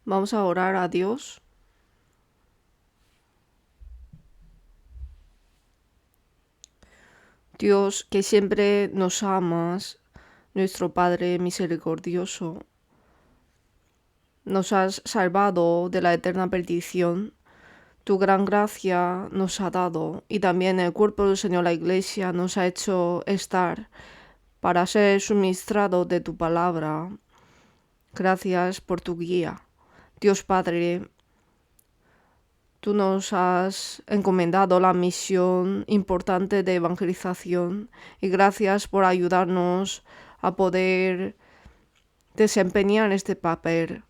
Vamos a orar a Dios. Dios, que siempre nos amas, nuestro Padre misericordioso, nos has salvado de la eterna perdición. Tu gran gracia nos ha dado y también el cuerpo del Señor, la Iglesia, nos ha hecho estar para ser suministrado de tu palabra. Gracias por tu guía. Dios Padre, tú nos has encomendado la misión importante de evangelización y gracias por ayudarnos a poder desempeñar este papel.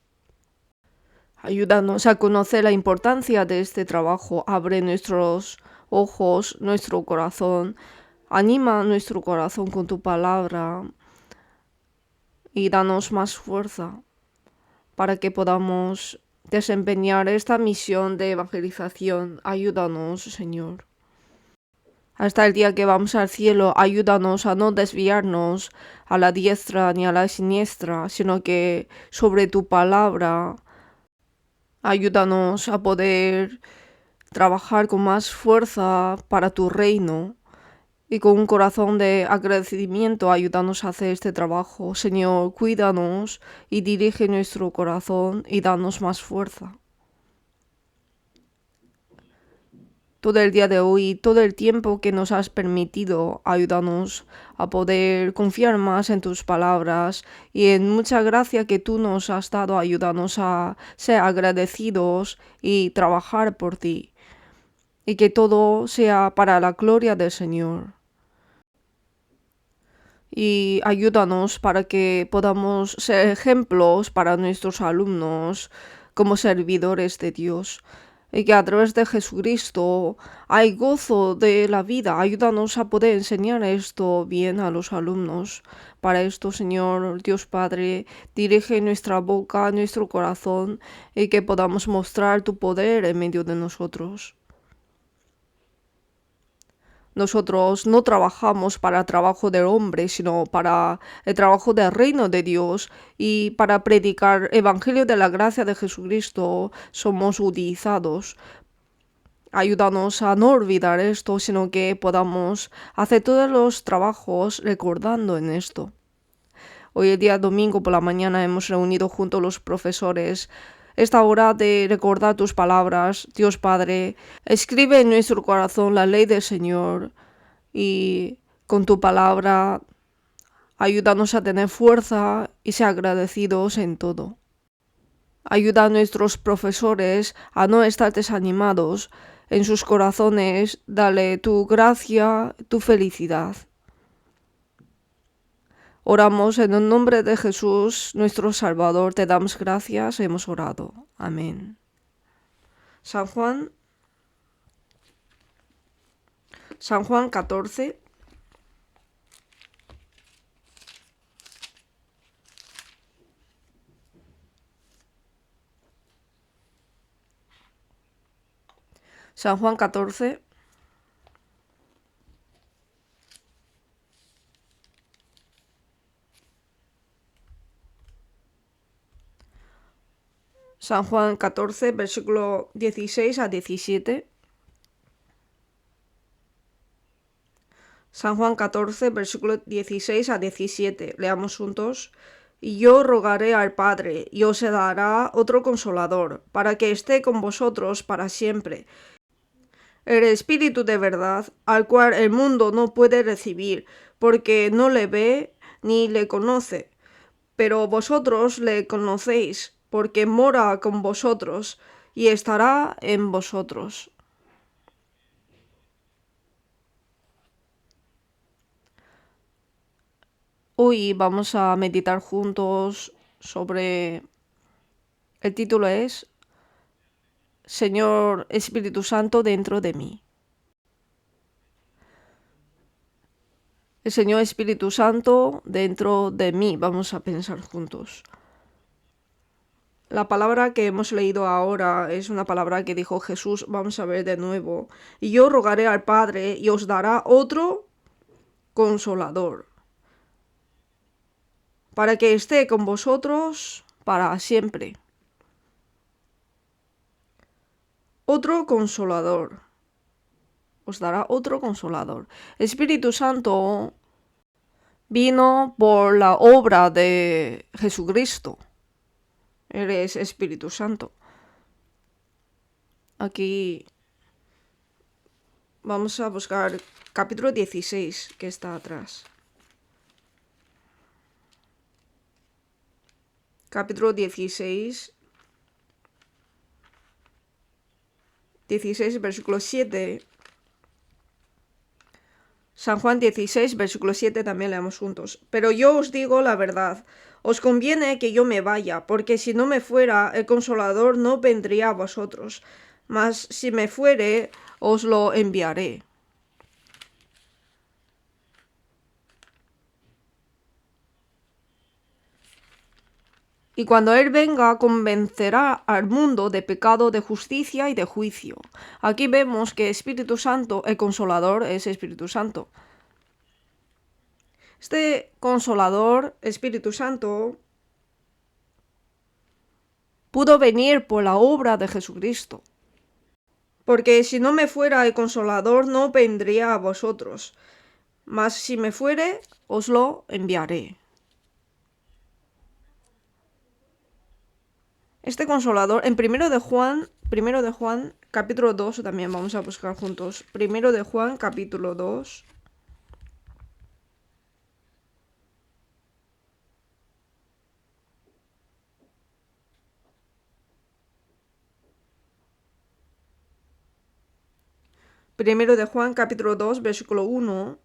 Ayúdanos a conocer la importancia de este trabajo. Abre nuestros ojos, nuestro corazón. Anima nuestro corazón con tu palabra y danos más fuerza para que podamos desempeñar esta misión de evangelización. Ayúdanos, Señor. Hasta el día que vamos al cielo, ayúdanos a no desviarnos a la diestra ni a la siniestra, sino que sobre tu palabra, ayúdanos a poder trabajar con más fuerza para tu reino y con un corazón de agradecimiento ayúdanos a hacer este trabajo. Señor, cuídanos y dirige nuestro corazón y danos más fuerza. Todo el día de hoy, todo el tiempo que nos has permitido, ayúdanos a poder confiar más en tus palabras y en mucha gracia que tú nos has dado, ayúdanos a ser agradecidos y trabajar por ti. Y que todo sea para la gloria del Señor. Y ayúdanos para que podamos ser ejemplos para nuestros alumnos como servidores de Dios. Y que a través de Jesucristo hay gozo de la vida. Ayúdanos a poder enseñar esto bien a los alumnos. Para esto, Señor, Dios Padre, dirige nuestra boca, nuestro corazón y que podamos mostrar tu poder en medio de nosotros. Nosotros no trabajamos para el trabajo del hombre, sino para el trabajo del reino de Dios y para predicar el Evangelio de la gracia de Jesucristo somos utilizados. Ayúdanos a no olvidar esto, sino que podamos hacer todos los trabajos recordando en esto. Hoy el día domingo por la mañana hemos reunido junto a los profesores esta hora de recordar tus palabras. Dios Padre, escribe en nuestro corazón la ley del Señor y con tu palabra ayúdanos a tener fuerza y ser agradecidos en todo. Ayuda a nuestros profesores a no estar desanimados. En sus corazones dale tu gracia, tu felicidad. Oramos en el nombre de Jesús, nuestro Salvador, te damos gracias, hemos orado. Amén. San Juan 14. San Juan 14. San Juan 14, versículo 16 a 17. San Juan 14, versículo 16 a 17. Leamos juntos. Y yo rogaré al Padre, y os dará otro consolador, para que esté con vosotros para siempre. El Espíritu de verdad, al cual el mundo no puede recibir, porque no le ve ni le conoce. Pero vosotros le conocéis, porque mora con vosotros, y estará en vosotros. Hoy vamos a meditar juntos sobre... El título es Señor Espíritu Santo dentro de mí. El Señor Espíritu Santo dentro de mí. Vamos a pensar juntos. La palabra que hemos leído ahora es una palabra que dijo Jesús. Vamos a ver de nuevo. Y yo rogaré al Padre y os dará otro consolador, para que esté con vosotros para siempre. otro consolador. Os dará otro consolador. Espíritu Santo vino por la obra de Jesucristo. Eres Espíritu Santo. Aquí vamos a buscar capítulo 16, que está atrás. Capítulo 16, versículo 7. San Juan 16, versículo 7 también leemos juntos. Pero yo os digo la verdad, os conviene que yo me vaya, porque si no me fuera, el Consolador no vendría a vosotros, mas si me fuere, os lo enviaré. Y cuando Él venga, convencerá al mundo de pecado, de justicia y de juicio. Aquí vemos que Espíritu Santo, el Consolador, es Espíritu Santo. Este Consolador, Espíritu Santo, pudo venir por la obra de Jesucristo. Porque si no me fuera el Consolador, no vendría a vosotros. Mas si me fuere, os lo enviaré. Este Consolador, en 1 de Juan, capítulo 2, también vamos a buscar juntos. 1 de Juan, capítulo 2. Primero de Juan, capítulo 2, versículo 1.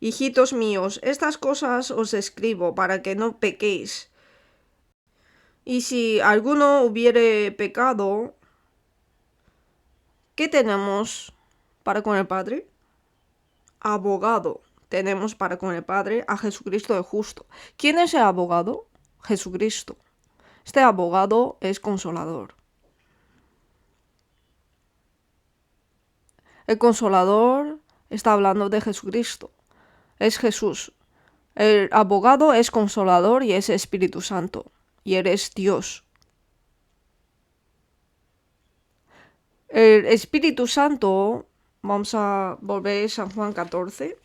Hijitos míos, estas cosas os escribo para que no pequéis. Y si alguno hubiere pecado, ¿qué tenemos para con el Padre? Abogado tenemos para con el Padre, a Jesucristo el justo. ¿Quién es el abogado? Jesucristo. Este abogado es consolador. El consolador está hablando de Jesucristo. Es Jesús. El abogado es consolador y es Espíritu Santo. Y eres Dios. El Espíritu Santo, vamos a volver a San Juan 14.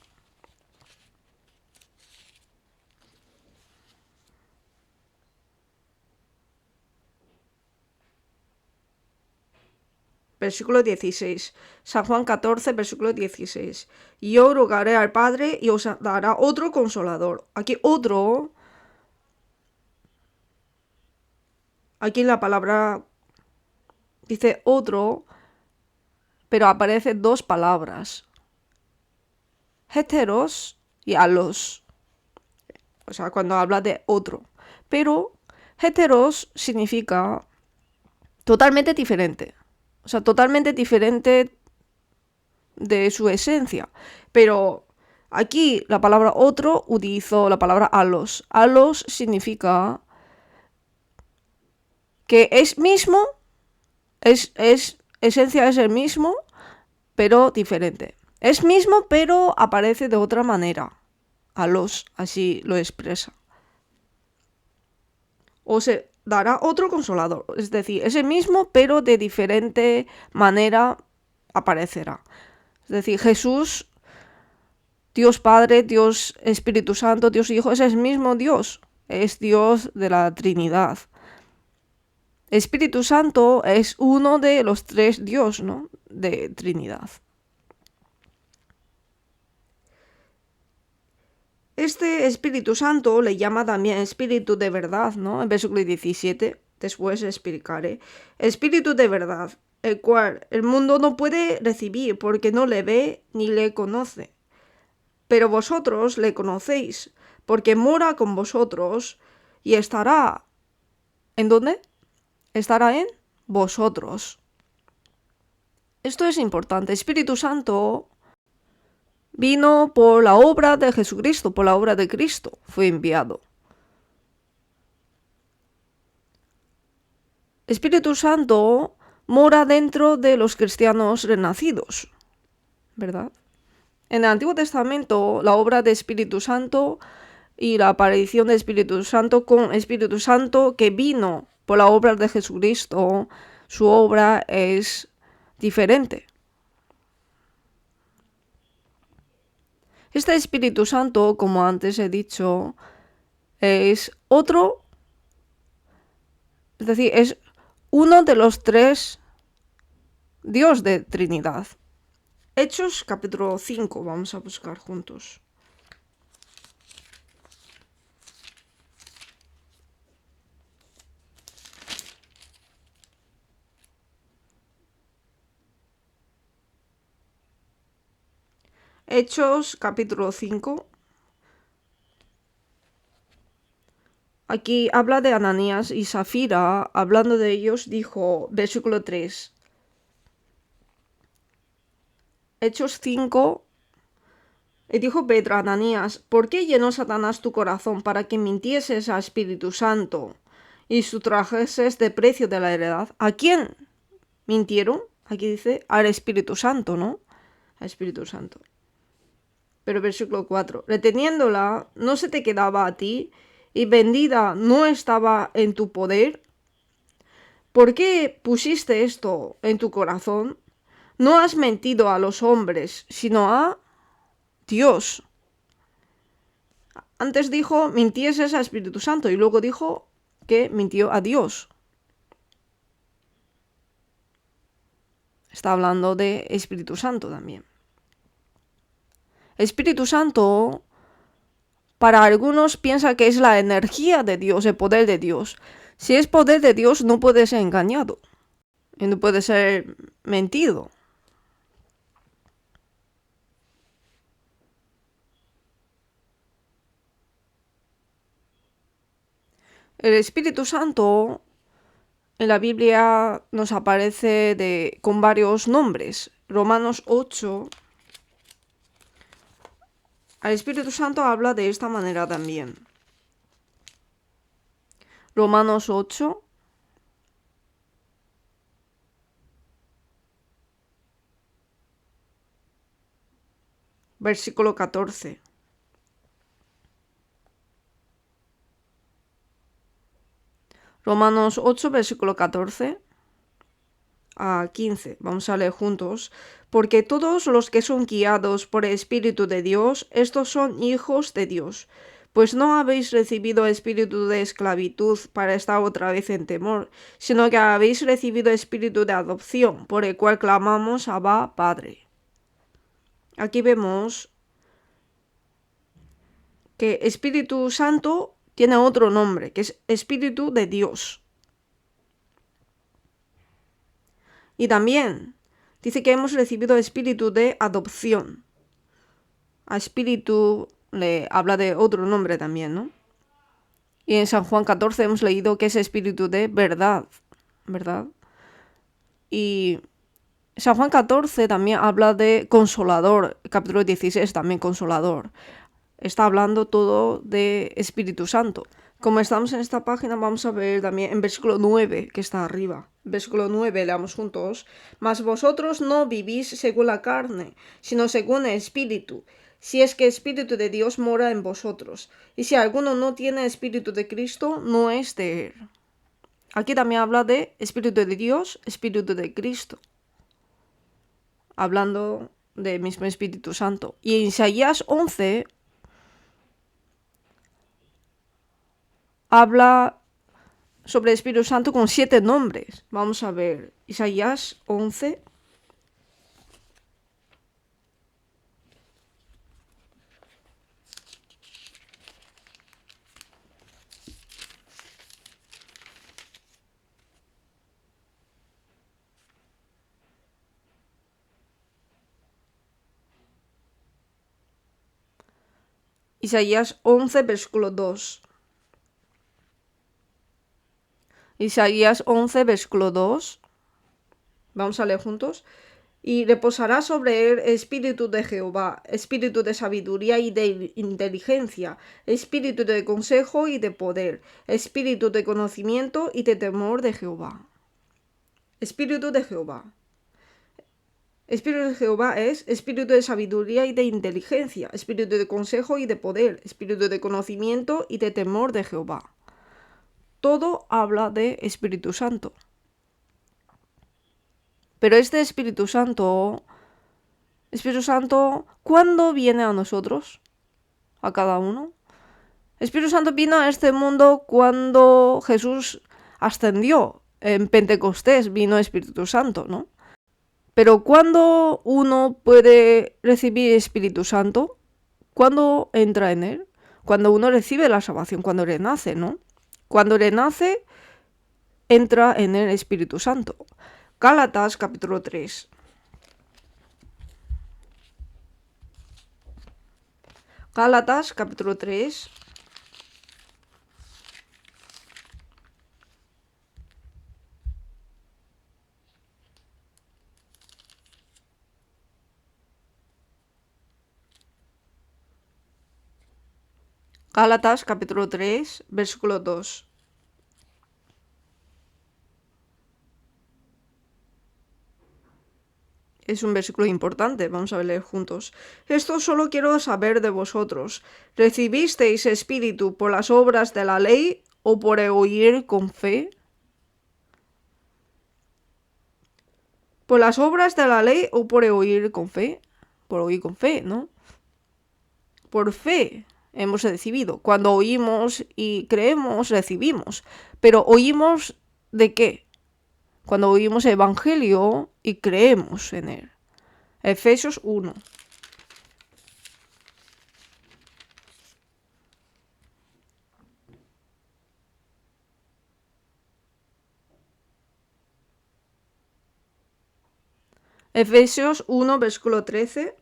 Versículo 16. San Juan 14, versículo 16. Y yo rogaré al Padre y os dará otro consolador. Aquí otro. Aquí en la palabra dice otro, pero aparecen dos palabras. Heteros y alos. O sea, cuando habla de otro. Pero heteros significa totalmente diferente. O sea, totalmente diferente de su esencia. Pero aquí la palabra otro utilizó la palabra alos. Alos significa que es mismo, esencia es el mismo, pero diferente. Es mismo, pero aparece de otra manera. Alos, así lo expresa. O se dará otro consolador. Es decir, es el mismo, pero de diferente manera aparecerá. Es decir, Jesús, Dios Padre, Dios Espíritu Santo, Dios Hijo, es el mismo Dios. Es Dios de la Trinidad. Espíritu Santo es uno de los tres Dios, ¿no? De Trinidad. Este Espíritu Santo le llama también Espíritu de verdad, ¿no? En versículo 17, después explicaré. Espíritu de verdad, el cual el mundo no puede recibir porque no le ve ni le conoce. Pero vosotros le conocéis, porque mora con vosotros y estará. ¿En dónde? Estará en vosotros. Esto es importante. Espíritu Santo vino por la obra de Jesucristo, por la obra de Cristo, fue enviado. Espíritu Santo mora dentro de los cristianos renacidos, ¿verdad? En el Antiguo Testamento, la obra de Espíritu Santo y la aparición de Espíritu Santo con Espíritu Santo que vino por la obra de Jesucristo, su obra es diferente. Este Espíritu Santo, como antes he dicho, es otro, es decir, es uno de los tres Dios de Trinidad. Hechos capítulo 5, vamos a buscar juntos. Hechos capítulo 5. Aquí habla de Ananías y Zafira, hablando de ellos, dijo, versículo 3. Hechos 5. Y dijo Pedro a Ananías, ¿por qué llenó Satanás tu corazón para que mintieses al Espíritu Santo y sustrajeses de precio de la heredad? ¿A quién mintieron? Aquí dice, al Espíritu Santo, ¿no? Al Espíritu Santo. Pero versículo 4, reteniéndola, ¿no se te quedaba a ti? Y vendida, ¿no estaba en tu poder? ¿Por qué pusiste esto en tu corazón? No has mentido a los hombres, sino a Dios. Antes dijo, mintieses al Espíritu Santo, y luego dijo que mintió a Dios. Está hablando de Espíritu Santo también. Espíritu Santo, para algunos piensa que es la energía de Dios, el poder de Dios. Si es poder de Dios, no puede ser engañado. Y no puede ser mentido. El Espíritu Santo en la Biblia nos aparece con varios nombres. Romanos 8. Al Espíritu Santo habla de esta manera también. Romanos 8. Versículo 14. Romanos 8, versículo 14 a 15. Vamos a leer juntos. Porque todos los que son guiados por el Espíritu de Dios, estos son hijos de Dios. Pues no habéis recibido espíritu de esclavitud para estar otra vez en temor, sino que habéis recibido espíritu de adopción, por el cual clamamos Abba, Padre. Aquí vemos que Espíritu Santo tiene otro nombre, que es Espíritu de Dios. Y también dice que hemos recibido espíritu de adopción. A espíritu le habla de otro nombre también, ¿no? Y en San Juan 14 hemos leído que es espíritu de verdad, ¿verdad? Y San Juan 14 también habla de consolador, capítulo 16 también consolador. Está hablando todo de Espíritu Santo. Como estamos en esta página, vamos a ver también en versículo 9, que está arriba. Versículo 9, leamos juntos. Mas vosotros no vivís según la carne, sino según el Espíritu, si es que el Espíritu de Dios mora en vosotros. Y si alguno no tiene Espíritu de Cristo, no es de él. Aquí también habla de Espíritu de Dios, Espíritu de Cristo. Hablando del mismo Espíritu Santo. Y en Isaías 11... habla sobre el Espíritu Santo con 7 nombres. Vamos a ver, Isaías 11. Isaías 11, versículo 2. Isaías 11, versículo 2. Vamos a leer juntos. Y reposará sobre él espíritu de Jehová, espíritu de sabiduría y de inteligencia, espíritu de consejo y de poder, espíritu de conocimiento y de temor de Jehová. Espíritu de Jehová. Espíritu de Jehová es espíritu de sabiduría y de inteligencia, espíritu de consejo y de poder, espíritu de conocimiento y de temor de Jehová. todo habla de Espíritu Santo. Pero este Espíritu Santo, ¿cuándo viene a nosotros? A cada uno. Espíritu Santo vino a este mundo cuando Jesús ascendió. En Pentecostés vino Espíritu Santo, ¿no? Pero ¿cuándo uno puede recibir Espíritu Santo? ¿Cuándo entra en él? Cuando uno recibe la salvación, cuando le nace, ¿no? Cuando le nace, entra en el Espíritu Santo. Gálatas capítulo 3. Gálatas capítulo 3. Gálatas capítulo 3, versículo 2. Es un versículo importante, vamos a leer juntos. Esto solo quiero saber de vosotros. ¿Recibisteis espíritu por las obras de la ley o por el oír con fe? ¿Por las obras de la ley o por el oír con fe? Por oír con fe, ¿no? Por fe hemos recibido. Cuando oímos y creemos, recibimos. Pero ¿oímos de qué? Cuando oímos el Evangelio y creemos en él. Efesios 1. Efesios 1, versículo 13.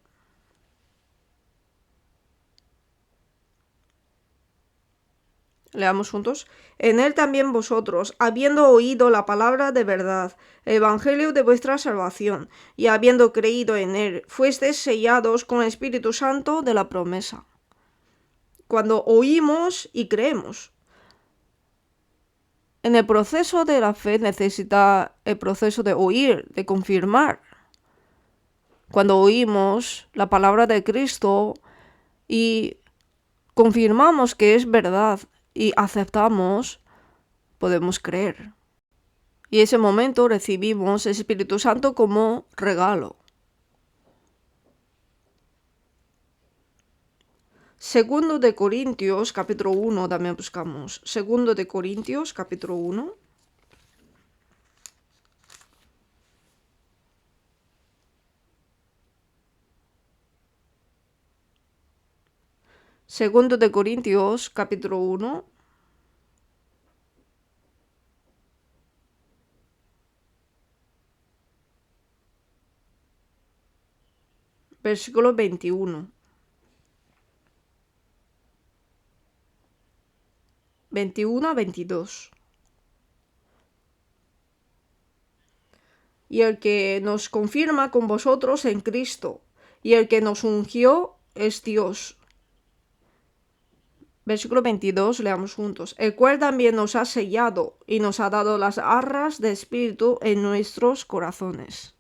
Leamos juntos. En él también vosotros, habiendo oído la palabra de verdad, el evangelio de vuestra salvación, y habiendo creído en él, fuisteis sellados con el Espíritu Santo de la promesa. Cuando oímos y creemos. En el proceso de la fe necesita el proceso de oír, de confirmar. Cuando oímos la palabra de Cristo y confirmamos que es verdad y aceptamos, podemos creer. Y en ese momento recibimos el Espíritu Santo como regalo. Segundo de Corintios, capítulo 1, también buscamos. Segundo de Corintios, capítulo 1. Segundo de Corintios, capítulo 1. Versículo 21. 21 a 22. Y el que nos confirma con vosotros en Cristo, y el que nos ungió es Dios. Versículo 22, leamos juntos. El cual también nos ha sellado y nos ha dado las arras de espíritu en nuestros corazones.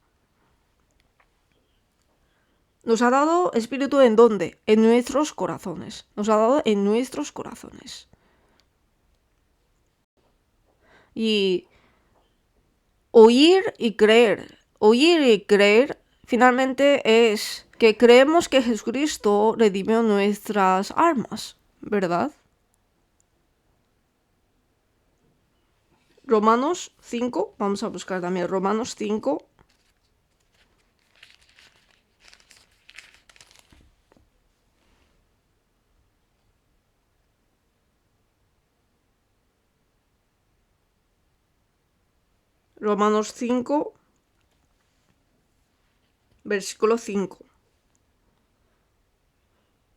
¿Nos ha dado espíritu en dónde? En nuestros corazones. Nos ha dado en nuestros corazones. Y oír y creer. Oír y creer finalmente es que creemos que Jesucristo redimió nuestras almas, ¿verdad? Romanos 5, vamos a buscar también Romanos 5. Romanos 5, versículo 5.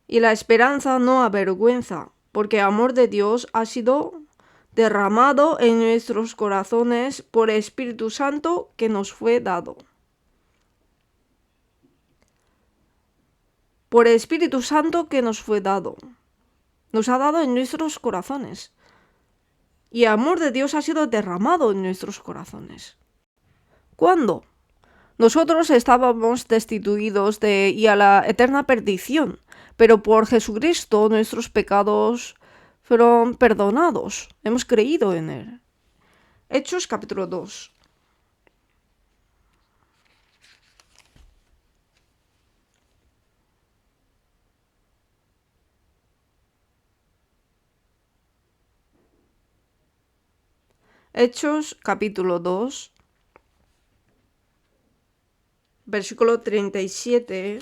Y la esperanza no avergüenza, porque el amor de Dios ha sido derramado en nuestros corazones por el Espíritu Santo que nos fue dado. Por el Espíritu Santo que nos fue dado. Nos ha dado en nuestros corazones. Y el amor de Dios ha sido derramado en nuestros corazones. ¿Cuándo? Nosotros estábamos destituidos y a la eterna perdición, pero por Jesucristo nuestros pecados fueron perdonados, hemos creído en Él. Hechos capítulo 2. Hechos capítulo 2, versículo 37.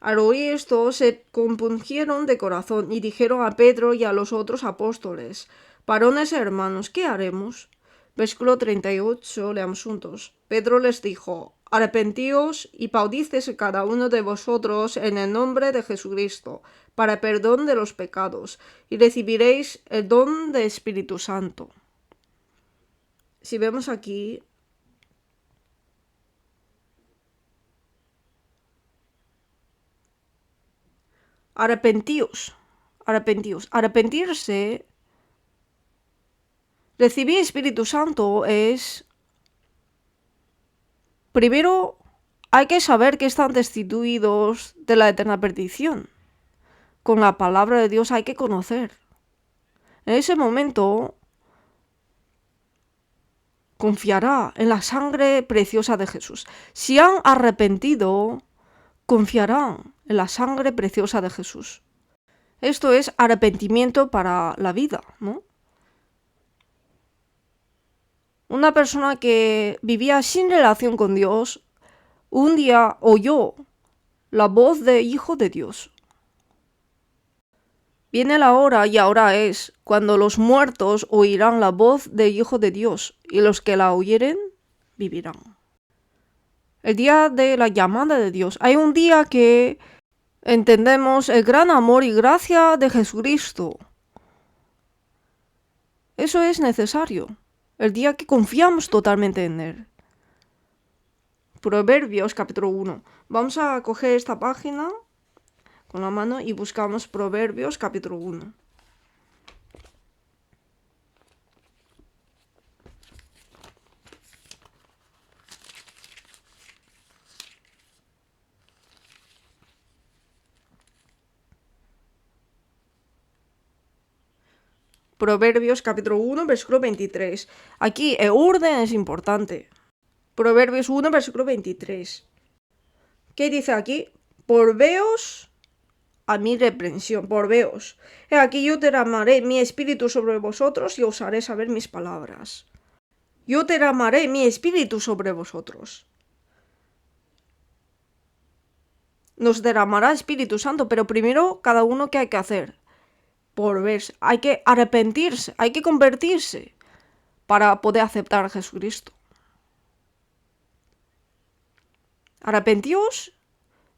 Al oír esto, se compungieron de corazón y dijeron a Pedro y a los otros apóstoles: varones hermanos, ¿qué haremos? Versículo 38, leamos juntos. Pedro les dijo: arrepentíos y bautícese cada uno de vosotros en el nombre de Jesucristo, para perdón de los pecados, y recibiréis el don del Espíritu Santo. Si vemos aquí, arrepentíos. Arrepentirse, recibir Espíritu Santo es... Primero, hay que saber que están destituidos de la eterna perdición. Con la palabra de Dios hay que conocer. En ese momento, confiará en la sangre preciosa de Jesús. Si han arrepentido, confiarán en la sangre preciosa de Jesús. Esto es arrepentimiento para la vida, ¿no? Una persona que vivía sin relación con Dios, un día oyó la voz de Hijo de Dios. Viene la hora, y ahora es, cuando los muertos oirán la voz del Hijo de Dios, y los que la oyeren vivirán. El día de la llamada de Dios. Hay un día que entendemos el gran amor y gracia de Jesucristo. Eso es necesario. El día que confiamos totalmente en Él. Proverbios capítulo 1. Vamos a coger esta página con la mano y buscamos Proverbios capítulo 1. Proverbios capítulo 1, versículo 23. Aquí el orden es importante. Proverbios 1, versículo 23. ¿Qué dice aquí? Volveos a mi reprensión, volveos. He aquí yo derramaré mi espíritu sobre vosotros y os haré saber mis palabras. Yo derramaré mi espíritu sobre vosotros. Nos derramará Espíritu Santo, pero primero cada uno, ¿qué hay que hacer? Volverse, hay que arrepentirse, hay que convertirse para poder aceptar a Jesucristo. Arrepentíos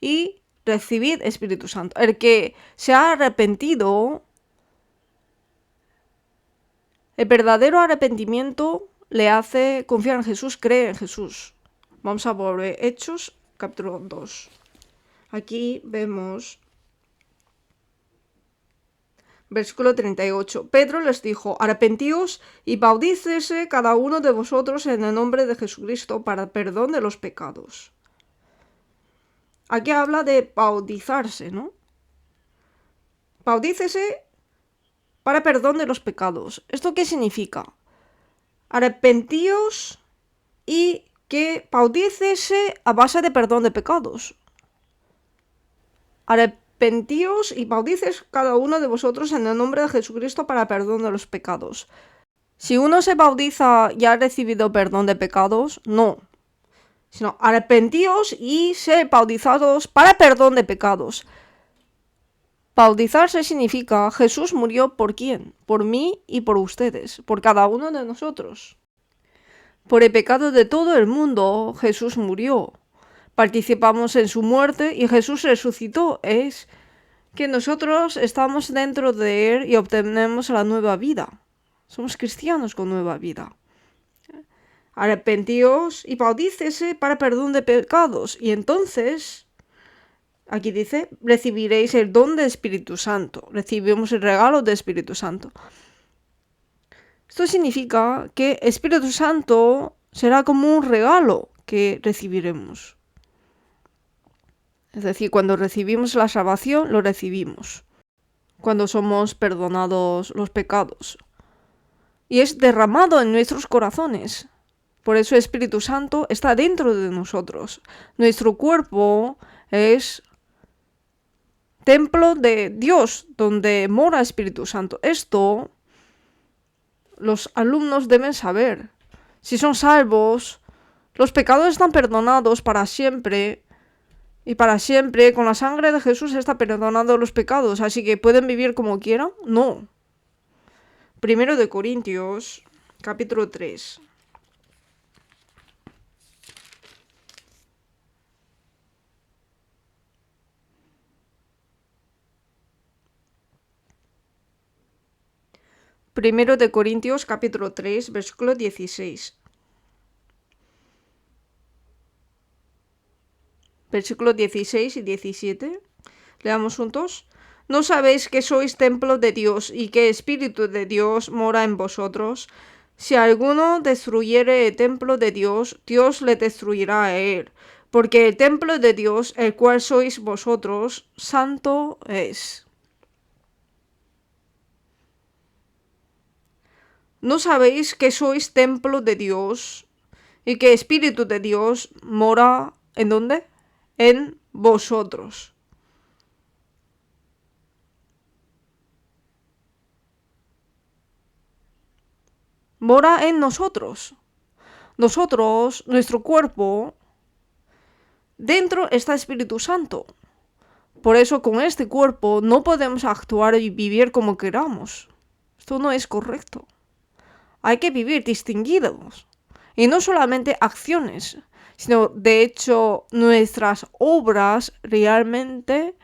y recibid Espíritu Santo. El que se ha arrepentido, el verdadero arrepentimiento le hace confiar en Jesús, creer en Jesús. Vamos a volver Hechos capítulo 2. Aquí vemos versículo 38. Pedro les dijo: arrepentíos y bautícese cada uno de vosotros en el nombre de Jesucristo para perdón de los pecados. Aquí habla de bautizarse, ¿no? Bautícese para perdón de los pecados. ¿Esto qué significa? Arrepentíos y que bautícese a base de perdón de pecados. Arrepentíos y bautícese cada uno de vosotros en el nombre de Jesucristo para perdón de los pecados. Si uno se bautiza y ha recibido perdón de pecados, no. Sino arrepentíos y ser bautizados para perdón de pecados. Bautizarse significa Jesús murió por quién, por mí y por ustedes, por cada uno de nosotros. Por el pecado de todo el mundo Jesús murió. Participamos en su muerte y Jesús resucitó. Es que nosotros estamos dentro de Él y obtenemos la nueva vida. Somos cristianos con nueva vida. Arrepentíos y bautícese para perdón de pecados. Y entonces, aquí dice, recibiréis el don del Espíritu Santo. Recibimos el regalo del Espíritu Santo. Esto significa que el Espíritu Santo será como un regalo que recibiremos. Es decir, cuando recibimos la salvación, lo recibimos. cuando somos perdonados los pecados. Y es derramado en nuestros corazones. Por eso el Espíritu Santo está dentro de nosotros. Nuestro cuerpo es templo de Dios, donde mora el Espíritu Santo. Esto los alumnos deben saber. Si son salvos, los pecados están perdonados para siempre. Y para siempre, con la sangre de Jesús está perdonado los pecados. Así que ¿pueden vivir como quieran? No. 1 Corintios, capítulo 3. Primero de Corintios, capítulo 3, versículo 16. Versículos 16 y 17. Leamos juntos. ¿No sabéis que sois templo de Dios y que el Espíritu de Dios mora en vosotros? Si alguno destruyere el templo de Dios, Dios le destruirá a él, porque el templo de Dios, el cual sois vosotros, santo es. ¿No sabéis que sois templo de Dios y que el Espíritu de Dios mora ¿en dónde? En vosotros. Mora en nosotros. Nosotros, nuestro cuerpo, dentro está Espíritu Santo. Por eso con este cuerpo no podemos actuar y vivir como queramos. Esto no es correcto. Hay que vivir distinguidos. Y no solamente acciones, sino de hecho nuestras obras realmente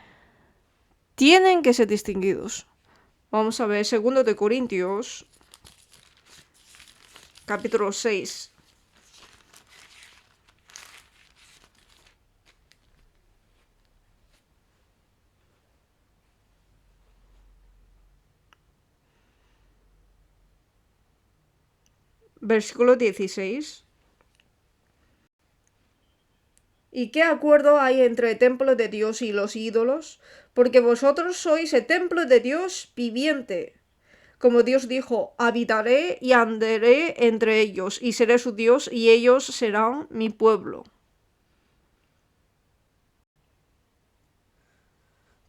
tienen que ser distinguidos. Vamos a ver 2 de Corintios, capítulo 6. Versículo 16. ¿Y qué acuerdo hay entre el templo de Dios y los ídolos? Porque vosotros sois el templo de Dios viviente. Como Dios dijo, habitaré y andaré entre ellos, y seré su Dios, y ellos serán mi pueblo.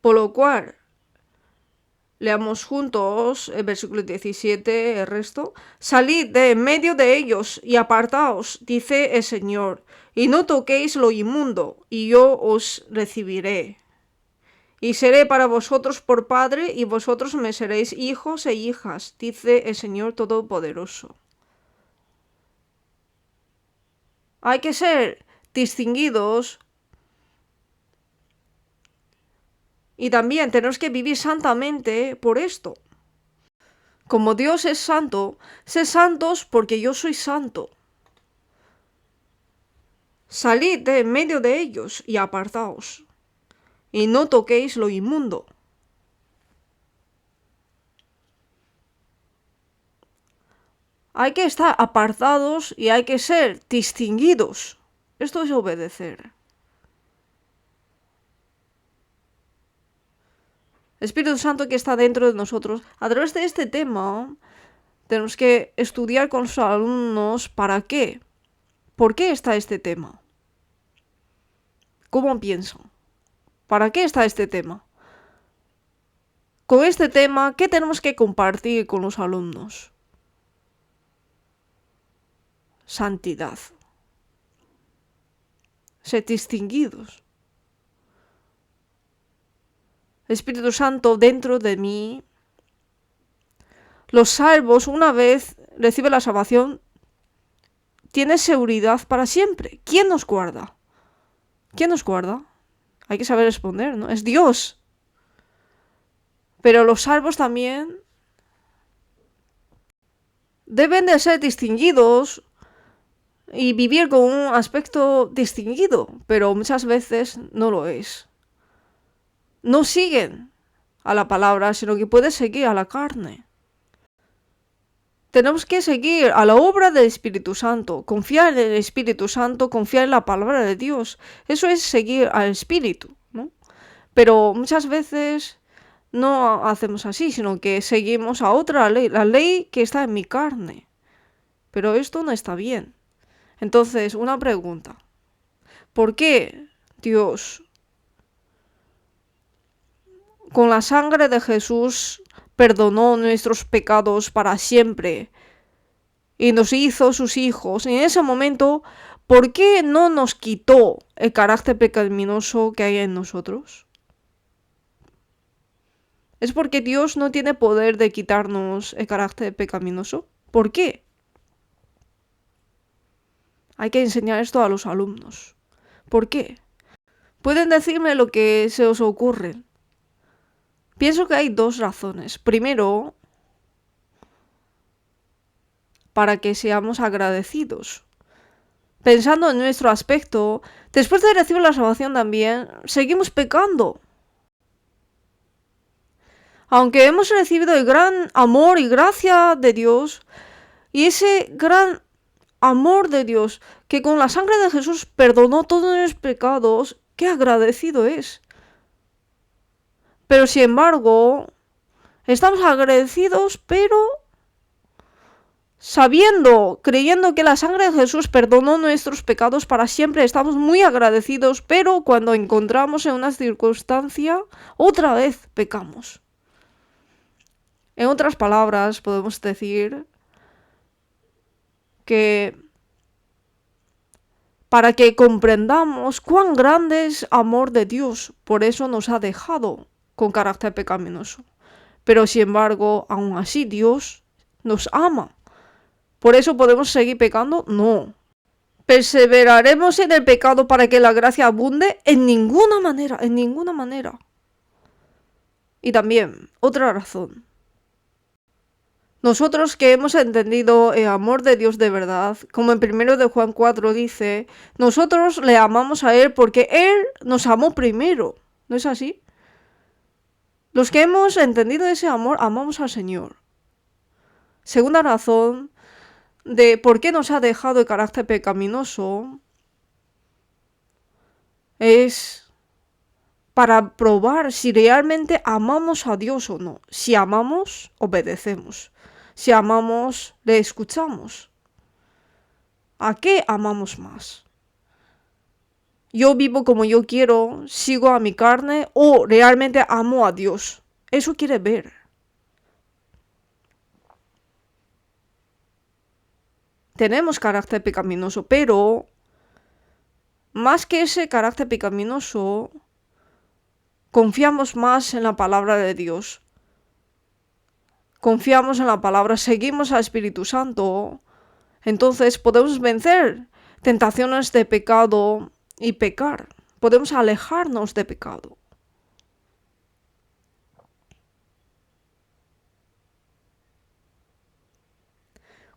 Por lo cual, leamos juntos el versículo 17, el resto. Salid de en medio de ellos y apartaos, dice el Señor, y no toquéis lo inmundo, y yo os recibiré. Y seré para vosotros por padre, y vosotros me seréis hijos e hijas, dice el Señor Todopoderoso. Hay que ser distinguidos y también tenemos que vivir santamente por esto. Como Dios es santo, sed santos porque yo soy santo. Salid de en medio de ellos y apartaos, y no toquéis lo inmundo. Hay que estar apartados y hay que ser distinguidos. Esto es obedecer. El Espíritu Santo que está dentro de nosotros. A través de este tema tenemos que estudiar con los alumnos para qué. ¿Por qué está este tema? ¿Cómo piensan? ¿Para qué está este tema? Con este tema, ¿qué tenemos que compartir con los alumnos? Santidad. Ser distinguidos. Espíritu Santo dentro de mí. Los salvos, una vez reciben la salvación, tienen seguridad para siempre. ¿Quién nos guarda? ¿Quién nos guarda? Hay que saber responder, ¿no? Es Dios. Pero los salvos también deben de ser distinguidos y vivir con un aspecto distinguido, pero muchas veces no lo es. No siguen a la palabra, sino que pueden seguir a la carne. Tenemos que seguir a la obra del Espíritu Santo, confiar en el Espíritu Santo, confiar en la palabra de Dios. Eso es seguir al Espíritu, ¿no? Pero muchas veces no hacemos así, sino que seguimos a otra ley, la ley que está en mi carne. Pero esto no está bien. Entonces, una pregunta. ¿Por qué Dios, con la sangre de Jesús, perdonó nuestros pecados para siempre y nos hizo sus hijos? Y en ese momento, ¿por qué no nos quitó el carácter pecaminoso que hay en nosotros? ¿Es porque Dios no tiene poder de quitarnos el carácter pecaminoso? ¿Por qué? Hay que enseñar esto a los alumnos. ¿Por qué? Pueden decirme lo que se os ocurre. Pienso que hay dos razones. Primero, para que seamos agradecidos. Pensando en nuestro aspecto, después de recibir la salvación también, seguimos pecando. Aunque hemos recibido el gran amor y gracia de Dios, y ese gran amor de Dios, que con la sangre de Jesús perdonó todos los pecados, qué agradecido es. Pero sin embargo, estamos agradecidos, pero sabiendo, creyendo que la sangre de Jesús perdonó nuestros pecados para siempre, estamos muy agradecidos, pero cuando encontramos en una circunstancia, otra vez pecamos. En otras palabras, podemos decir que para que comprendamos cuán grande es amor de Dios, por eso nos ha dejado con carácter pecaminoso. Pero sin embargo, aún así Dios nos ama. ¿Por eso podemos seguir pecando? No. ¿Perseveraremos en el pecado para que la gracia abunde? En ninguna manera, en ninguna manera. Y también, otra razón. Nosotros que hemos entendido el amor de Dios de verdad, como en 1 de Juan 4 dice, nosotros le amamos a Él porque Él nos amó primero. ¿No es así? Los que hemos entendido ese amor, amamos al Señor. Segunda razón de por qué nos ha dejado el carácter pecaminoso es para probar si realmente amamos a Dios o no. Si amamos, obedecemos. Si amamos, le escuchamos. ¿A qué amamos más? ¿Yo vivo como yo quiero, sigo a mi carne o realmente amo a Dios? Eso quiere ver. Tenemos carácter pecaminoso, pero más que ese carácter pecaminoso, confiamos más en la palabra de Dios. Confiamos en la palabra, seguimos al Espíritu Santo. Entonces podemos vencer tentaciones de pecado y pecar. Podemos alejarnos de pecado.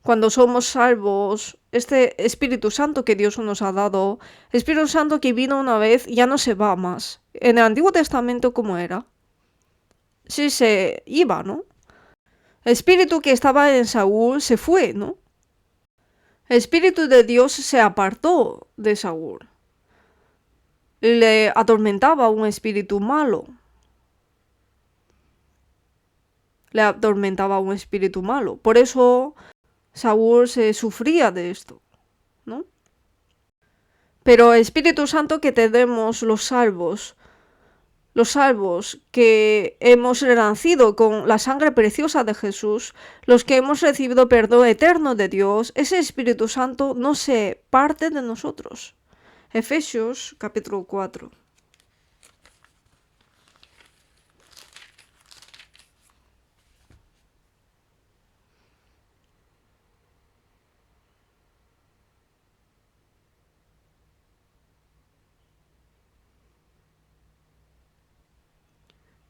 Cuando somos salvos, este Espíritu Santo que Dios nos ha dado, Espíritu Santo que vino una vez, ya no se va más. En el Antiguo Testamento, ¿cómo era? Sí se iba, ¿no? El espíritu que estaba en Saúl se fue, ¿no? El Espíritu de Dios se apartó de Saúl. Le atormentaba un espíritu malo. Le atormentaba un espíritu malo. Por eso Saúl se sufría de esto, ¿no? Pero el Espíritu Santo que tenemos los salvos que hemos renacido con la sangre preciosa de Jesús, los que hemos recibido perdón eterno de Dios, ese Espíritu Santo no se parte de nosotros. Efesios capítulo 4.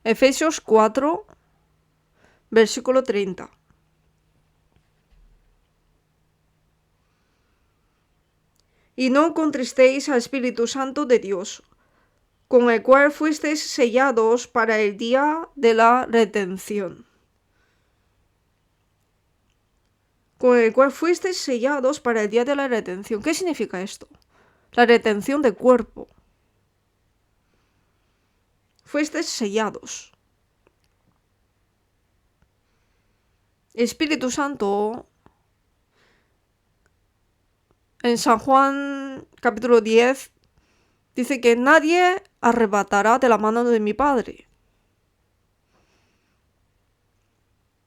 Efesios 4, versículo 30. Y no contristéis al Espíritu Santo de Dios, con el cual fuisteis sellados para el día de la redención. Con el cual fuisteis sellados para el día de la redención. ¿Qué significa esto? La redención del cuerpo. Fuisteis sellados. Espíritu Santo, en San Juan capítulo 10, dice que nadie arrebatará de la mano de mi Padre.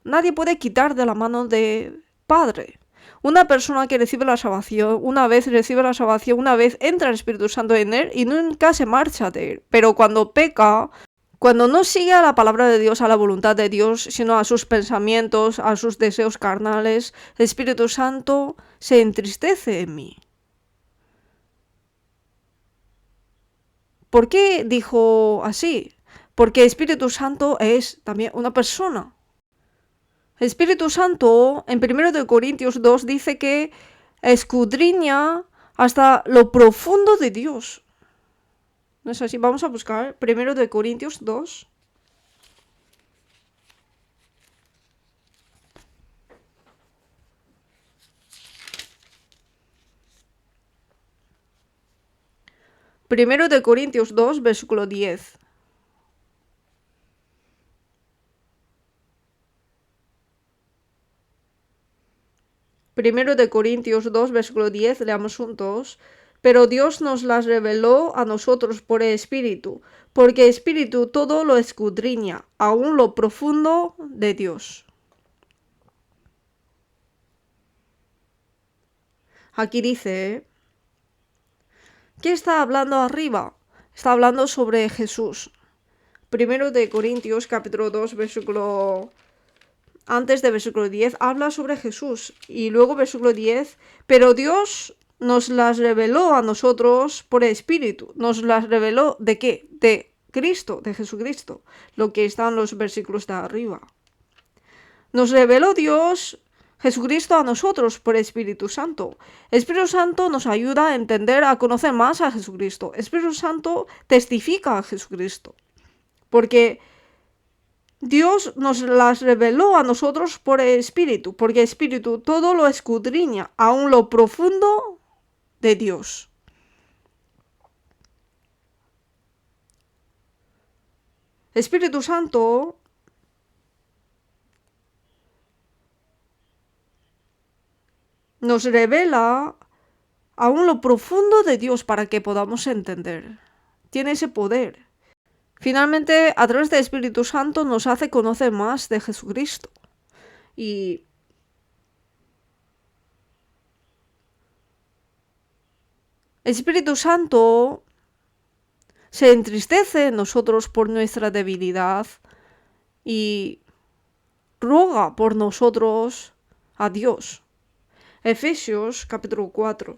Nadie puede quitar de la mano de Padre. Una persona que recibe la salvación, una vez recibe la salvación, una vez entra el Espíritu Santo en él y nunca se marcha de él. Pero cuando peca, cuando no sigue a la palabra de Dios, a la voluntad de Dios, sino a sus pensamientos, a sus deseos carnales, el Espíritu Santo se entristece en mí. ¿Por qué dijo así? Porque el Espíritu Santo es también una persona. El Espíritu Santo, en 1 Corintios 2, dice que escudriña hasta lo profundo de Dios. ¿No es así? Vamos a buscar 1 Corintios 2. Primero de Corintios 2, versículo 10. Primero de Corintios 2, versículo 10, leamos juntos. Pero Dios nos las reveló a nosotros por el Espíritu, porque el Espíritu todo lo escudriña, aún lo profundo de Dios. Aquí dice, ¿qué está hablando arriba? Está hablando sobre Jesús. Primero de Corintios, capítulo 2, versículo... Antes de versículo 10, habla sobre Jesús. Y luego versículo 10, pero Dios nos las reveló a nosotros por el Espíritu. Nos las reveló ¿de qué? De Cristo, de Jesucristo. Lo que está en los versículos de arriba. Nos reveló Dios, Jesucristo, a nosotros por el Espíritu Santo. El Espíritu Santo nos ayuda a entender, a conocer más a Jesucristo. El Espíritu Santo testifica a Jesucristo. Porque Dios nos las reveló a nosotros por el Espíritu, porque el Espíritu todo lo escudriña, aún lo profundo de Dios. Espíritu Santo nos revela aún lo profundo de Dios para que podamos entender. Tiene ese poder. Finalmente, a través del Espíritu Santo nos hace conocer más de Jesucristo. Y el Espíritu Santo se entristece en nosotros por nuestra debilidad y ruega por nosotros a Dios. Efesios capítulo 4.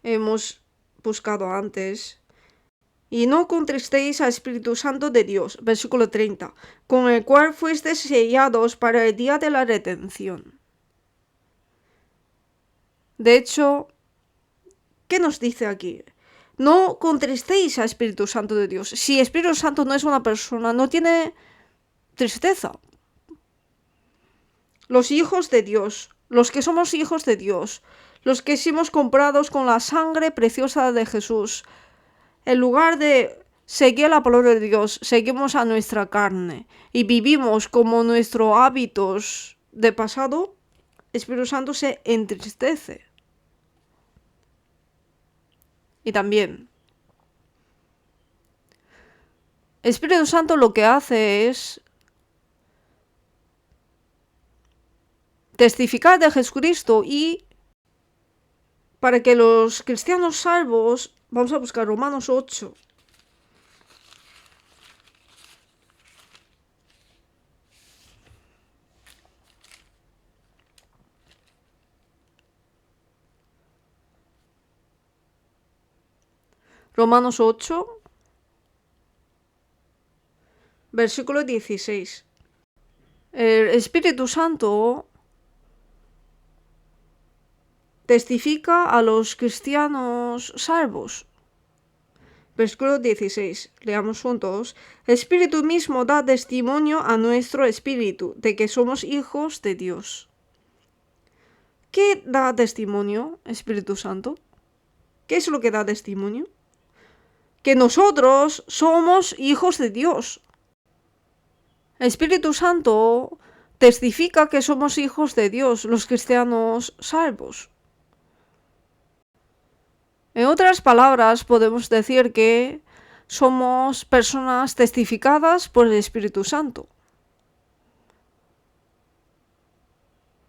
Hemos buscado antes. Y no contristéis al Espíritu Santo de Dios, versículo 30, con el cual fuisteis sellados para el día de la redención. De hecho, ¿qué nos dice aquí? No contristéis al Espíritu Santo de Dios. Si el Espíritu Santo no es una persona, no tiene tristeza. Los hijos de Dios, los que somos hijos de Dios, los que somos comprados con la sangre preciosa de Jesús, en lugar de seguir la palabra de Dios, seguimos a nuestra carne y vivimos como nuestros hábitos de pasado, el Espíritu Santo se entristece. Y también, el Espíritu Santo lo que hace es testificar de Jesucristo y para que los cristianos salvos, vamos a buscar Romanos 8. Romanos 8, versículo 16. El Espíritu Santo testifica a los cristianos salvos. Versículo 16, leamos juntos. El Espíritu mismo da testimonio a nuestro espíritu de que somos hijos de Dios. ¿Qué da testimonio, Espíritu Santo? ¿Qué es lo que da testimonio? Que nosotros somos hijos de Dios. Espíritu Santo testifica que somos hijos de Dios, los cristianos salvos. En otras palabras, podemos decir que somos personas testificadas por el Espíritu Santo.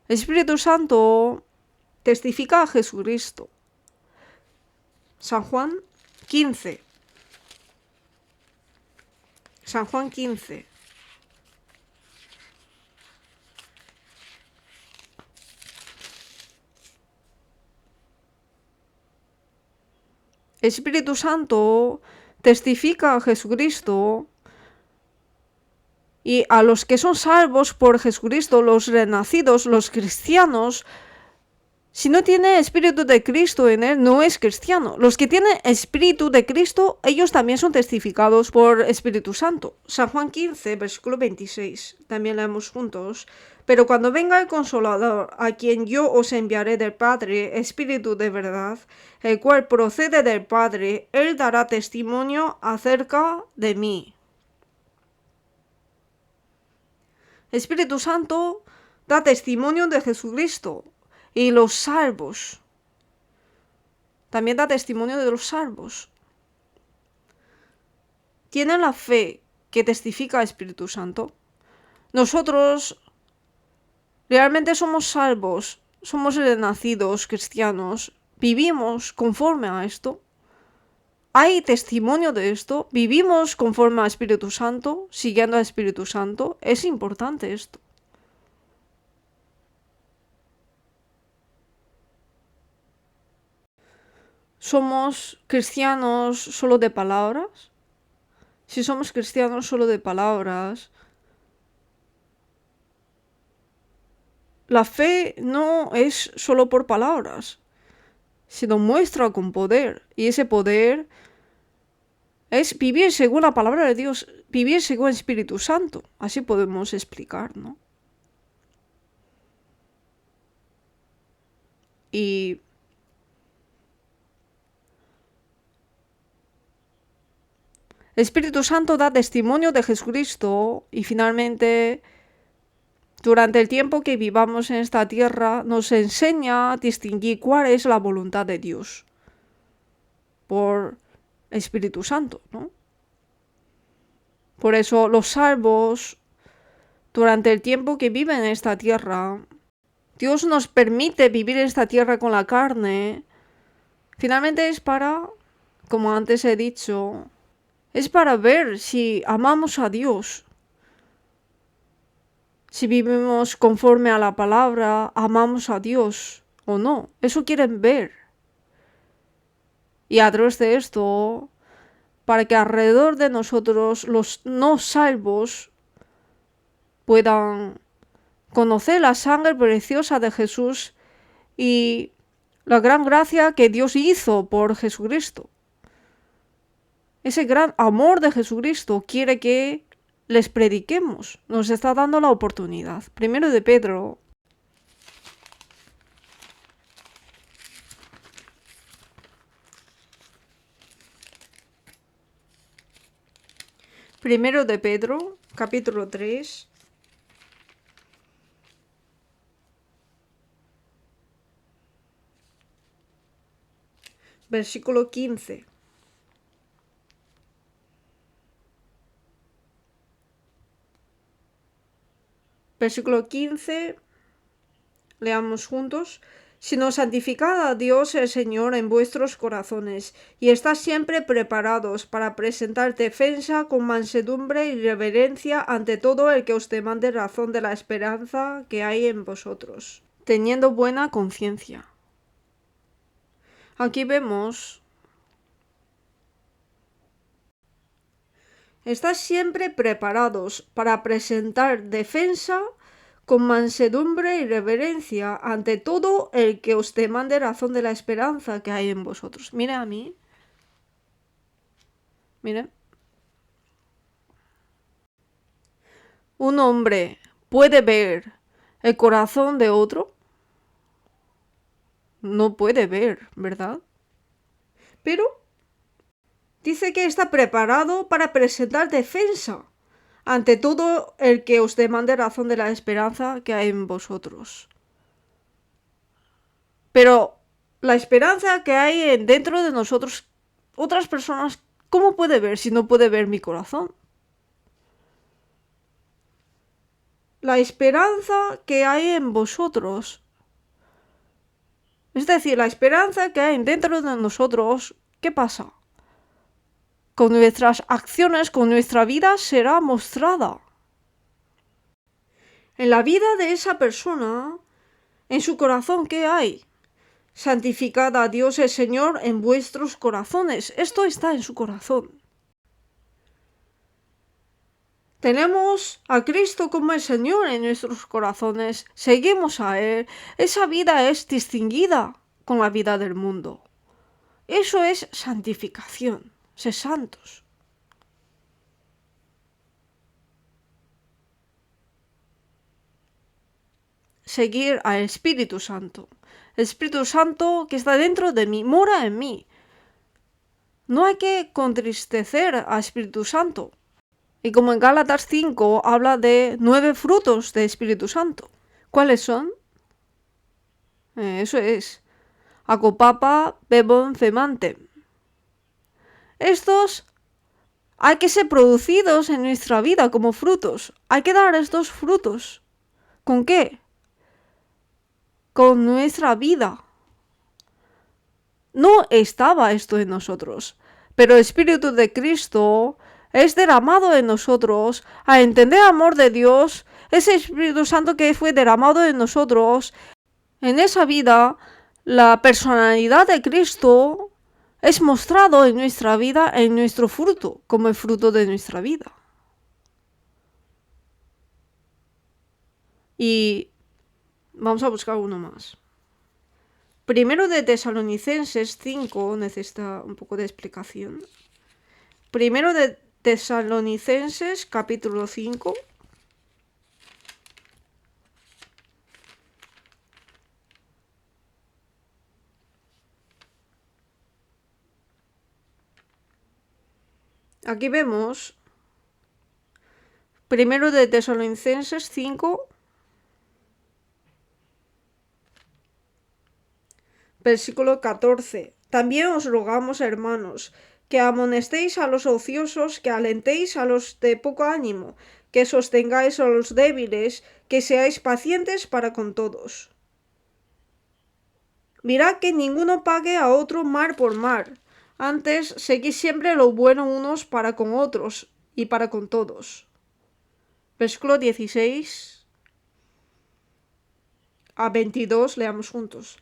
El Espíritu Santo testifica a Jesucristo. San Juan 15. San Juan 15. El Espíritu Santo testifica a Jesucristo y a los que son salvos por Jesucristo, los renacidos, los cristianos. Si no tiene Espíritu de Cristo en él, no es cristiano. Los que tienen Espíritu de Cristo, ellos también son testificados por Espíritu Santo. San Juan 15, versículo 26. También leemos juntos. Pero cuando venga el Consolador, a quien yo os enviaré del Padre, Espíritu de verdad, el cual procede del Padre, él dará testimonio acerca de mí. Espíritu Santo da testimonio de Jesucristo. Y los salvos. También da testimonio de los salvos. Tienen la fe que testifica el Espíritu Santo. Nosotros realmente somos salvos, somos renacidos cristianos, vivimos conforme a esto. Hay testimonio de esto, vivimos conforme al Espíritu Santo, siguiendo al Espíritu Santo. Es importante esto. ¿Somos cristianos solo de palabras? Si somos cristianos solo de palabras, la fe no es solo por palabras, sino muestra con poder. Y ese poder es vivir según la palabra de Dios, vivir según el Espíritu Santo. Así podemos explicar, ¿no? Y el Espíritu Santo da testimonio de Jesucristo y finalmente, durante el tiempo que vivamos en esta tierra, nos enseña a distinguir cuál es la voluntad de Dios por el Espíritu Santo, ¿no? Por eso los salvos, durante el tiempo que viven en esta tierra, Dios nos permite vivir en esta tierra con la carne. Finalmente es para, como antes he dicho, es para ver si amamos a Dios. Si vivimos conforme a la palabra, amamos a Dios o no. Eso quieren ver. Y a través de esto, para que alrededor de nosotros los no salvos puedan conocer la sangre preciosa de Jesús y la gran gracia que Dios hizo por Jesucristo. Ese gran amor de Jesucristo quiere que les prediquemos. Nos está dando la oportunidad. Primero de Pedro. Primero de Pedro, capítulo 3. Versículo 15. Versículo 15, leamos juntos. Sino santificad a Dios el Señor en vuestros corazones, y estad siempre preparados para presentar defensa con mansedumbre y reverencia ante todo el que os demande razón de la esperanza que hay en vosotros, teniendo buena conciencia. Aquí vemos, estad siempre preparados para presentar defensa con mansedumbre y reverencia ante todo el que os demande razón de la esperanza que hay en vosotros. Mira a mí. Miren. Un hombre puede ver el corazón de otro. no puede ver, ¿verdad? Pero dice que está preparado para presentar defensa ante todo el que os demande razón de la esperanza que hay en vosotros. Pero la esperanza que hay dentro de nosotros, otras personas, ¿cómo puede ver si no puede ver mi corazón? La esperanza que hay en vosotros, es decir, la esperanza que hay dentro de nosotros, ¿qué pasa? Con nuestras acciones, con nuestra vida será mostrada. En la vida de esa persona, en su corazón, ¿qué hay? Santificad a Dios el Señor en vuestros corazones. Esto está en su corazón. Tenemos a Cristo como el Señor en nuestros corazones. Seguimos a Él. Esa vida es distinguida con la vida del mundo. Eso es santificación. Ser santos. Seguir al Espíritu Santo. El Espíritu Santo que está dentro de mí, mora en mí. No hay que contristecer al Espíritu Santo. Y como en Gálatas 5 habla de 9 frutos del Espíritu Santo. ¿Cuáles son? Eso es. Acopapa, bebon, femante. Estos hay que ser producidos en nuestra vida como frutos. Hay que dar estos frutos. ¿Con qué? Con nuestra vida. No estaba esto en nosotros, pero el Espíritu de Cristo es derramado en nosotros a entender el amor de Dios, ese Espíritu Santo que fue derramado en nosotros. En esa vida, la personalidad de Cristo es mostrado en nuestra vida, en nuestro fruto, como el fruto de nuestra vida. Y vamos a buscar uno más. Primero de Tesalonicenses 5 necesita un poco de explicación. Primero de Tesalonicenses capítulo 5. Aquí vemos Primero de Tesalonicenses 5, versículo 14. También os rogamos, hermanos, que amonestéis a los ociosos, que alentéis a los de poco ánimo, que sostengáis a los débiles, que seáis pacientes para con todos. Mirad que ninguno pague a otro mal por mal. Antes, seguid siempre lo bueno unos para con otros y para con todos. Versículo 16 a 22, leamos juntos.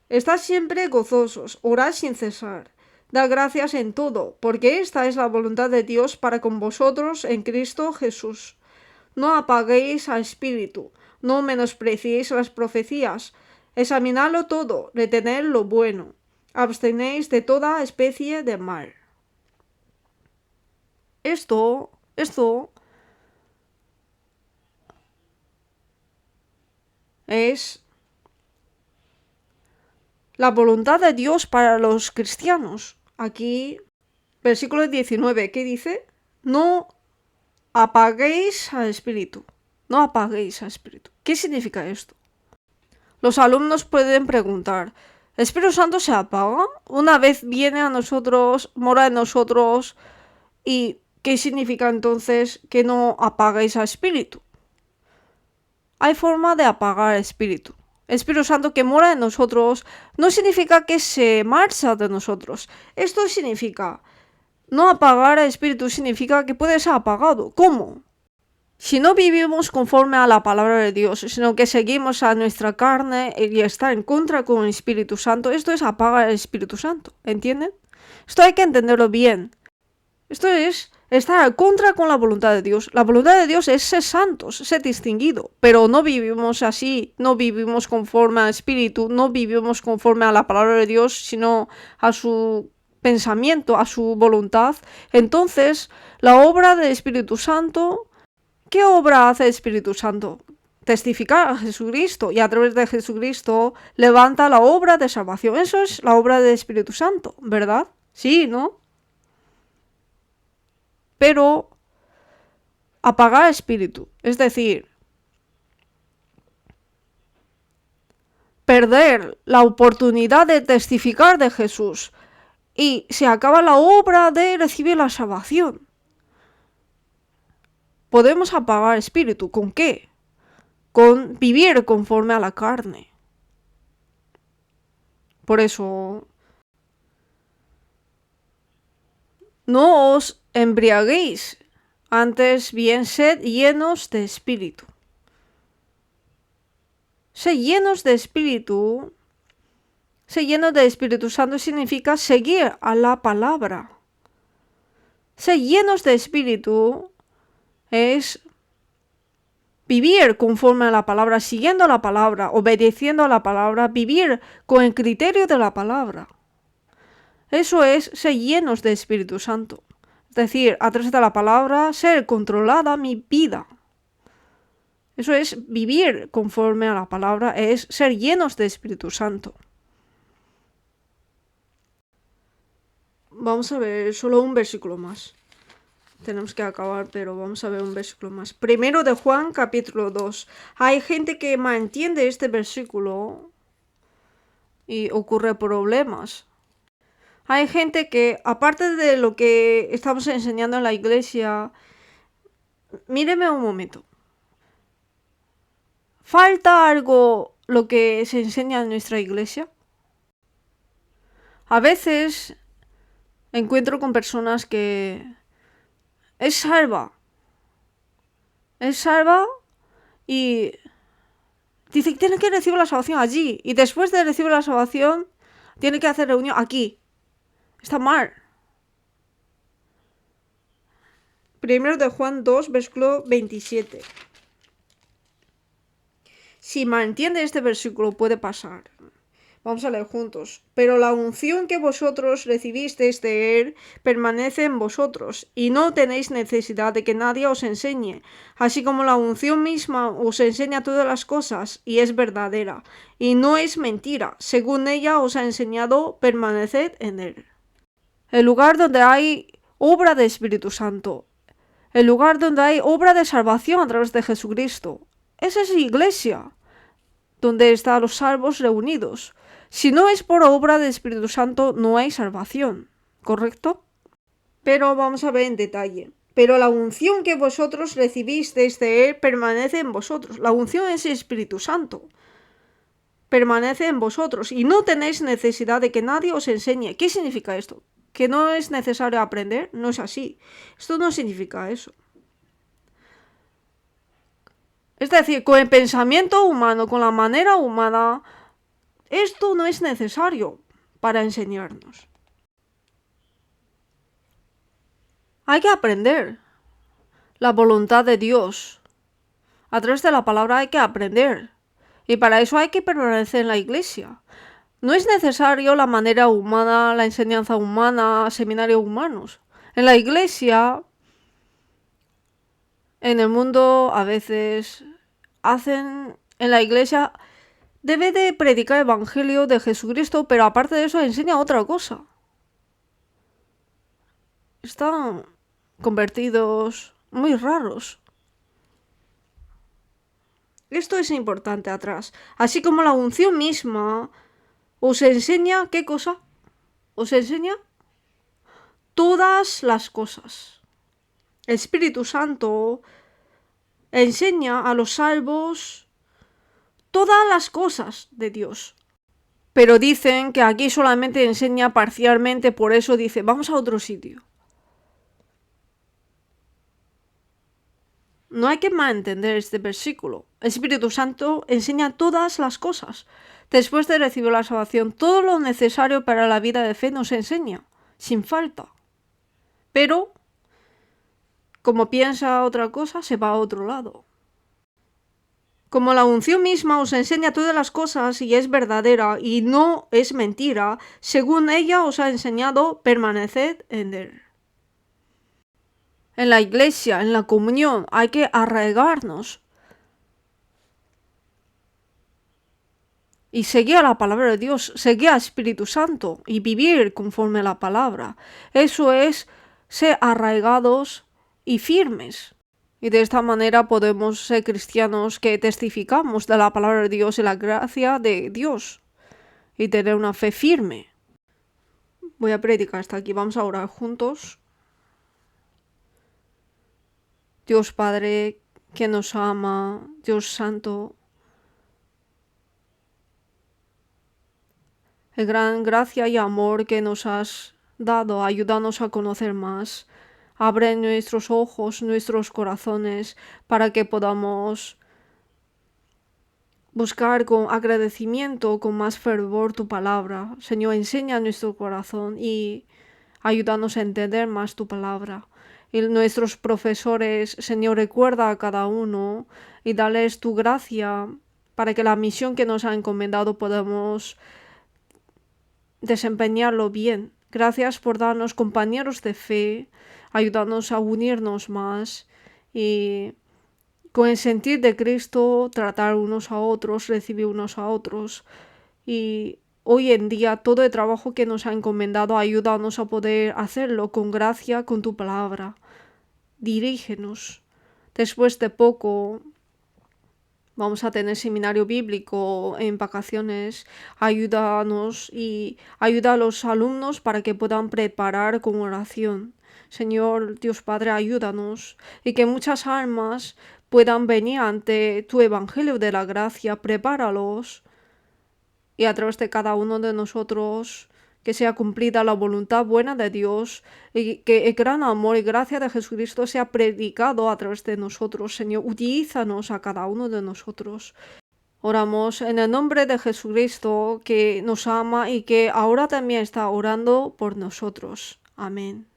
Estad siempre gozosos, orad sin cesar. Dad gracias en todo, porque esta es la voluntad de Dios para con vosotros en Cristo Jesús. No apaguéis al espíritu, no menospreciéis las profecías. Examinadlo todo, retened lo bueno. Abstenéis de toda especie de mal. Esto es la voluntad de Dios para los cristianos. Aquí, versículo 19, ¿qué dice? No apaguéis al espíritu. No apaguéis al espíritu. ¿Qué significa esto? Los alumnos pueden preguntar, ¿el Espíritu Santo se apaga? Una vez viene a nosotros, mora en nosotros, ¿y qué significa entonces que no apaguéis al espíritu? Hay forma de apagar el espíritu. El Espíritu Santo que mora en nosotros no significa que se marcha de nosotros. Esto significa, no apagar el espíritu significa que puede ser apagado. ¿Cómo? Si no vivimos conforme a la palabra de Dios, sino que seguimos a nuestra carne y está en contra con el Espíritu Santo, esto es apagar el Espíritu Santo. ¿Entienden? Esto hay que entenderlo bien. Esto es estar en contra con la voluntad de Dios. La voluntad de Dios es ser santos, ser distinguido, pero no vivimos así, no vivimos conforme al Espíritu, no vivimos conforme a la palabra de Dios, sino a su pensamiento, a su voluntad. Entonces, la obra del Espíritu Santo, ¿qué obra hace el Espíritu Santo? testificar a Jesucristo y a través de Jesucristo levanta la obra de salvación. Eso es la obra del Espíritu Santo, ¿verdad? Sí, ¿no? Pero apagar espíritu, es decir, perder la oportunidad de testificar de Jesús y se acaba la obra de recibir la salvación. Podemos apagar espíritu, ¿con qué? Con vivir conforme a la carne. Por eso, no os embriaguéis, antes bien sed llenos de espíritu. Ser llenos de espíritu, ser llenos de Espíritu Santo significa seguir a la palabra. Ser llenos de espíritu es vivir conforme a la palabra, siguiendo la palabra, obedeciendo a la palabra, vivir con el criterio de la palabra. Eso es ser llenos de Espíritu Santo. Es decir, a través de la palabra, ser controlada mi vida. Eso es vivir conforme a la palabra, es ser llenos de Espíritu Santo. Vamos a ver solo un versículo más. Tenemos que acabar, pero vamos a ver un versículo más. Primero de Juan, capítulo 2. Hay gente que malentiende este versículo y ocurre problemas. Hay gente que, aparte de lo que estamos enseñando en la iglesia, míreme un momento. ¿Falta algo lo que se enseña en nuestra iglesia? A veces encuentro con personas que es salva y dice que tiene que recibir la salvación allí y después de recibir la salvación tiene que hacer reunión aquí. Está mal. Primero de Juan 2, versículo 27. Si malentiende este versículo puede pasar. Vamos a leer juntos. Pero la unción que vosotros recibisteis de Él permanece en vosotros, y no tenéis necesidad de que nadie os enseñe, así como la unción misma os enseña todas las cosas, y es verdadera, y no es mentira. Según ella os ha enseñado, permaneced en Él. El lugar donde hay obra de Espíritu Santo, el lugar donde hay obra de salvación a través de Jesucristo, esa es iglesia, donde están los salvos reunidos. Si no es por obra del Espíritu Santo, no hay salvación, ¿correcto? Pero vamos a ver en detalle. Pero la unción que vosotros recibisteis de Él permanece en vosotros. La unción es el Espíritu Santo. Permanece en vosotros y no tenéis necesidad de que nadie os enseñe. ¿Qué significa esto? ¿Que no es necesario aprender? No es así. Esto no significa eso. Es decir, con el pensamiento humano, con la manera humana, esto no es necesario para enseñarnos. Hay que aprender la voluntad de Dios. A través de la palabra hay que aprender. Y para eso hay que permanecer en la iglesia. No es necesario la manera humana, la enseñanza humana, seminarios humanos. En la iglesia, en el mundo, a veces en la iglesia, debe de predicar el evangelio de Jesucristo, pero aparte de eso enseña otra cosa. Están convertidos muy raros. Esto es importante atrás. Así como la unción misma os enseña, ¿qué cosa? Os enseña todas las cosas. El Espíritu Santo enseña a los salvos todas las cosas de Dios. Pero dicen que aquí solamente enseña parcialmente, por eso dice, vamos a otro sitio. No hay que malentender este versículo. El Espíritu Santo enseña todas las cosas. Después de recibir la salvación, todo lo necesario para la vida de fe nos enseña, sin falta. Pero, como piensa otra cosa, se va a otro lado. Como la unción misma os enseña todas las cosas y es verdadera y no es mentira, según ella os ha enseñado, permaneced en Él. En la iglesia, en la comunión, hay que arraigarnos. y seguir a la palabra de Dios, seguir al Espíritu Santo y vivir conforme a la palabra. Eso es ser arraigados y firmes. Y de esta manera podemos ser cristianos que testificamos de la palabra de Dios y la gracia de Dios y tener una fe firme. Voy a predicar hasta aquí, vamos a orar juntos. Dios Padre, que nos ama, Dios Santo, el gran gracia y amor que nos has dado, ayúdanos a conocer más. Abre nuestros ojos, nuestros corazones, para que podamos buscar con agradecimiento, con más fervor tu palabra. Señor, enseña nuestro corazón y ayúdanos a entender más tu palabra. Y nuestros profesores, Señor, recuerda a cada uno y dales tu gracia para que la misión que nos ha encomendado podamos desempeñarlo bien. Gracias por darnos compañeros de fe, ayudarnos a unirnos más y con el sentir de Cristo tratar unos a otros, recibir unos a otros. Y hoy en día todo el trabajo que nos ha encomendado, ayúdanos a poder hacerlo con gracia, con tu palabra. Dirígenos. Después de poco vamos a tener seminario bíblico en vacaciones. Ayúdanos y ayuda a los alumnos para que puedan preparar con oración. Señor Dios Padre, ayúdanos y que muchas almas puedan venir ante tu Evangelio de la gracia. Prepáralos y a través de cada uno de nosotros que sea cumplida la voluntad buena de Dios y que el gran amor y gracia de Jesucristo sea predicado a través de nosotros. Señor, utilízanos a cada uno de nosotros. Oramos en el nombre de Jesucristo, que nos ama y que ahora también está orando por nosotros. Amén.